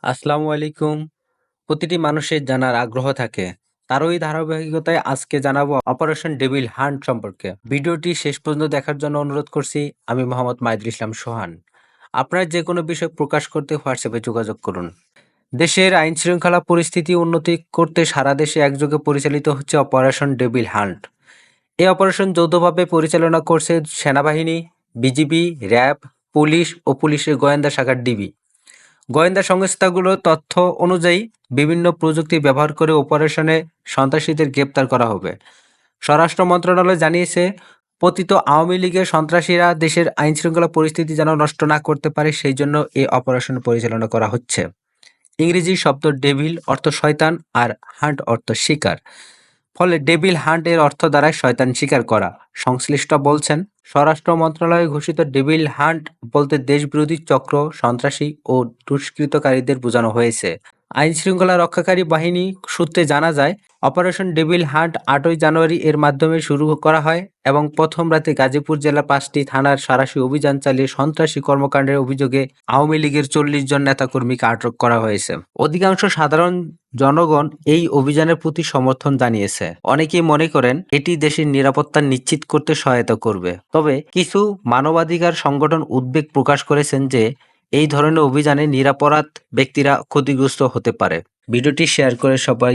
আসসালামু আলাইকুম। প্রতিটি মানুষের জানার আগ্রহ থাকে। তারই ধারাবাহিকতায় আজকে জানাবো অপারেশন ডেভিল হান্ট সম্পর্কে। ভিডিওটি শেষ পর্যন্ত দেখার জন্য অনুরোধ করছি। আমি মোহাম্মদ মাহিদুল ইসলাম সোহান। আপনারা যে কোনো বিষয় প্রকাশ করতে হোয়াটসঅ্যাপে যোগাযোগ করুন। দেশের আইন শৃঙ্খলা পরিস্থিতি উন্নতি করতে সারা দেশে একযোগে পরিচালিত হচ্ছে অপারেশন ডেভিল হান্ট। এই অপারেশন যৌথভাবে পরিচালনা করছে সেনাবাহিনী, বিজিবি, র্যাব, পুলিশ ও পুলিশের গোয়েন্দা শাখার ডিবি। গোয়েন্দা সংস্থাগুলোর তথ্য অনুযায়ী বিভিন্ন প্রযুক্তি ব্যবহার করে অপারেশনে সন্ত্রাসীদের গ্রেপ্তার করা হবে। স্বরাষ্ট্র মন্ত্রণালয় জানিয়েছে, পতিত আওয়ামী লীগের সন্ত্রাসীরা দেশের আইনশৃঙ্খলা পরিস্থিতি যেন নষ্ট না করতে পারে, সেই জন্য এই অপারেশন পরিচালনা করা হচ্ছে। ইংরেজি শব্দ ডেভিল অর্থ শয়তান আর হান্ট অর্থ শিকার। ফলে ডেভিল হান্ট এর অর্থ দ্বারায় শয়তান শিকার করা। সংশ্লিষ্ট বলছেন, স্বরাষ্ট্র মন্ত্রণালয়ে ঘোষিত ডেভিল হান্ট বলতে দেশবিরোধী চক্র, সন্ত্রাসী ও দুষ্কৃতকারীদের বোঝানো হয়েছে। আইন শৃঙ্খলা রক্ষাকারী বাহিনী সূত্রে জানা যায়, অপারেশন ডেভিল হান্ট 8ই জানুয়ারি এর মাধ্যমে শুরু করা হয় এবং প্রথম রাতে গাজীপুর জেলার 5টি থানার সাঁড়াশি অভিযান চালিয়ে সন্ত্রাসী কর্মকাণ্ডের অভিযোগে আওয়ামী লীগের 40 জন নেতাকর্মীকে আটক করা হয়েছে। অধিকাংশ সাধারণ জনগণ এই অভিযানের প্রতি সমর্থন জানিয়েছে। অনেকেই মনে করেন এটি দেশের নিরাপত্তা নিশ্চিত করতে সহায়তা করবে। তবে কিছু মানবাধিকার সংগঠন উদ্বেগ প্রকাশ করেছেন যে এই ধরনের অভিযানে নিরপরাধ ব্যক্তিরা ক্ষতিগ্রস্ত হতে পারে। ভিডিওটি শেয়ার করে সবাই